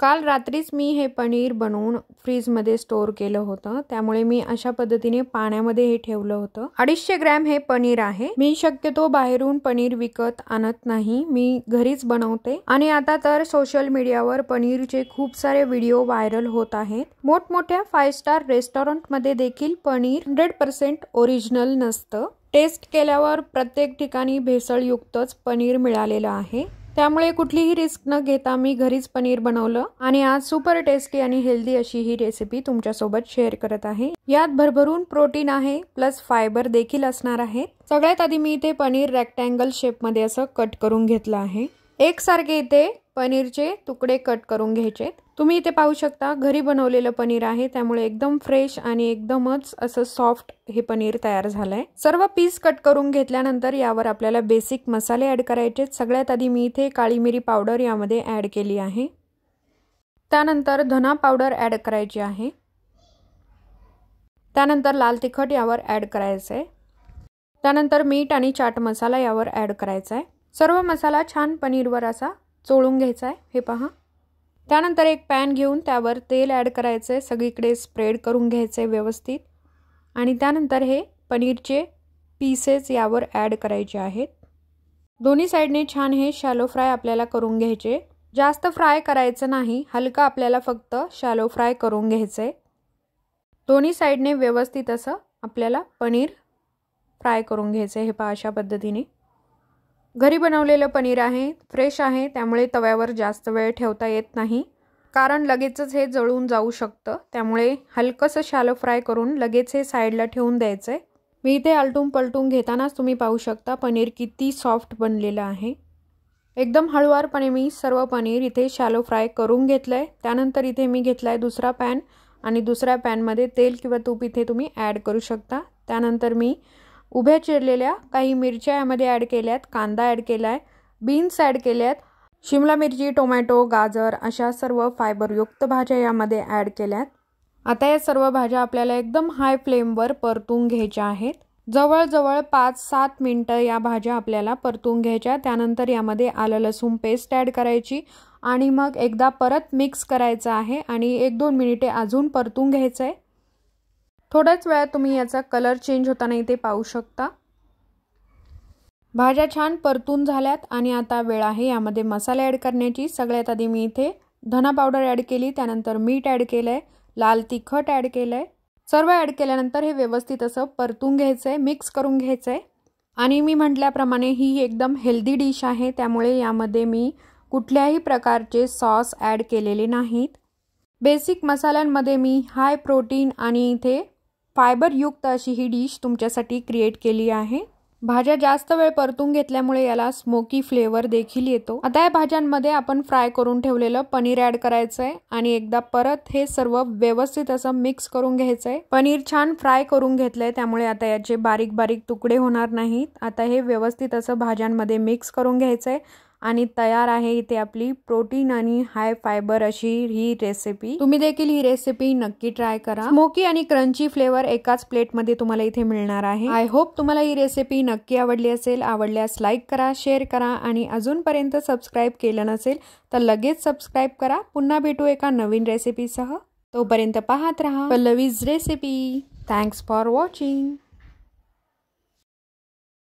काल रात्रीच मी हे पनीर बनवून फ्रीजमध्ये स्टोअर केलं होतं, त्यामुळे मी अशा पद्धतीने पाण्यामध्ये हे ठेवलं होतं। 250 ग्रॅम हे पनीर आहे। मी शक्यतो बाहेरून पनीर विकत आणत नाही, मी घरीच बनवते। आणि आता तर सोशल मीडियावर पनीरचे खूप सारे व्हिडिओ व्हायरल होत आहेत। मोठमोठ्या 5 स्टार रेस्टॉरंटमध्ये देखील पनीर 100% ओरिजिनल नसतं। टेस्ट केल्यावर प्रत्येक ठिकाणी भेसळयुक्तच पनीर मिळालेलं आहे, त्यामुळे कुठलीही रिस्क न घेता मी घरीच पनीर बनवलं आणि आज सुपर टेस्टी आणि हेल्दी अशी ही रेसिपी तुमच्या सोबत शेअर करत आहे। यात भरभरून प्रोटीन आहे प्लस फायबर देखील असणार आहे। सगळ्यात आधी मी इथे पनीर रेक्टँगल शेप मध्ये असं कट करून घेतलं आहे। एकसारखे इथे पनीरचे तुकडे कट करून घ्यायचे। तुम्ही इथे पाहू शकता घरी बनवलेलं पनीर आहे, त्यामुळे एकदम फ्रेश आणि एकदमच असं सॉफ्ट हे पनीर तयार झालंय। सर्व पीस कट करून घेतल्यानंतर यावर आपल्याला बेसिक मसाले ऍड करायचे। सगळ्यात आधी मी इथे काळी मिरी पावडर यामध्ये ऍड केली आहे। त्यानंतर धना पावडर ऍड करायची आहे। त्यानंतर लाल तिखट यावर ऍड करायचं आहे। त्यानंतर मीठ आणि चाट मसाला यावर ऍड करायचा आहे। सर्व मसाला छान पनीरवर असा चोळून घ्यायचा आहे, हे पहा। त्यानंतर एक पॅन घेऊन त्यावर तेल ऍड करायचे, सगळीकडे स्प्रेड करून घ्यायचे व्यवस्थित। आणि त्यानंतर हे पनीरचे पीसेस यावर ऍड करायचे आहेत। दोन्ही साइडने छान हे शॅलो फ्राय आपल्याला करून घ्यायचे। जास्त फ्राय करायचं नाही, हलका आपल्याला फक्त शॅलो फ्राय करून घ्यायचे। दोन्ही साइडने व्यवस्थित असं आपल्याला पनीर फ्राय करून घ्यायचे, हे पहा अशा पद्धतीने। घरी बनवलेलं पनीर आहे, फ्रेश आहे, त्यामुळे तव्यावर जास्त वेळ ठेवता येत नाही, कारण लगेचच हे जळून जाऊ शकतं। त्यामुळे हलकसं शॅलो फ्राय करून लगेच हे साईडला ठेवून द्यायचंय। मी इथे आलटून पलटून घेतानाच तुम्ही पाहू शकता पनीर किती सॉफ्ट बनलेलं आहे। एकदम हळूवारपणे मी सर्व पनीर इथे शॅलो फ्राय करून घेतलंय। त्यानंतर इथे मी घेतलाय दुसरा पॅन आणि दुसऱ्या पॅनमध्ये तेल किंवा तूप इथे तुम्ही ऍड करू शकता। त्यानंतर मी उभ्या चिरलेल्या काही मिरच्या यामध्ये ऍड केल्यात, कांदा ऍड केलाय, बीन्स ऍड केल्यात, शिमला मिरची, टोमॅटो, गाजर अशा सर्व फायबरयुक्त भाज्या यामध्ये ऍड केल्यात। आता या सर्व भाज्या आपल्याला एकदम हाय फ्लेमवर परतून घ्यायच्या आहेत। जवळजवळ 5-7 मिनिटं या भाज्या आपल्याला परतून घ्यायच्या। त्यानंतर यामध्ये आलं लसूण पेस्ट ऍड करायची आणि मग एकदा परत मिक्स करायचं आहे आणि 1-2 मिनिटे अजून परतून घ्यायचंय। थोड्याच वेळात तुम्ही याचा कलर चेंज होताना इथे पाहू शकता। भाज्या छान परतून झाल्यात आणि आता वेळ आहे यामध्ये मसाले ऍड करण्याची। सगळ्यात आधी मी इथे धना पावडर ऍड केली, त्यानंतर मीठ ऍड केलंय, लाल तिखट ऍड केलंय। सर्व ऍड केल्यानंतर हे व्यवस्थित असं परतून घ्यायचंय, मिक्स करून घ्यायचंय। आणि मी म्हटल्याप्रमाणे ही एकदम हेल्दी डिश आहे, त्यामुळे यामध्ये मी कुठल्याही प्रकारचे सॉस ऍड केलेले नाहीत। बेसिक मसाल्यांमध्ये मी हाय प्रोटीन आणि इथे फायबर युक्त अशी ही डिश तुमच्यासाठी क्रिएट केली आहे। भाज्या जास्त वेळ परतून घेतल्यामुळे याला स्मोकी फ्लेवर देखील येतो। आता या भाज्यांमध्ये आपण फ्राय करून ठेवलेलं पनीर ऍड करायचंय आणि एकदा परत हे सर्व व्यवस्थित असं मिक्स करून घ्यायचंय। पनीर छान फ्राय करून घेतलंय, त्यामुळे आता याचे बारीक बारीक तुकडे होणार नाहीत। आता हे व्यवस्थित असं भाज्यांमध्ये मिक्स करून घ्यायचंय आणि तयार आहे इथे आपली प्रोटीन आणि हाय फायबर अशी ही रेसिपी। तुम्ही देखील ही रेसिपी नक्की ट्राय करा। स्मोकी आणि क्रंची फ्लेवर एकाच प्लेटमध्ये तुम्हाला इथे मिळणार आहे। आय होप तुम्हाला ही रेसिपी नक्की आवडली असेल। आवडल्यास लाईक करा, शेअर करा आणि अजूनपर्यंत सबस्क्राईब केलं नसेल तर लगेच सबस्क्राईब करा। पुन्हा भेटू एका नवीन रेसिपीसह, तोपर्यंत पाहत रहा Pallavi's recipe. Thanks for watching.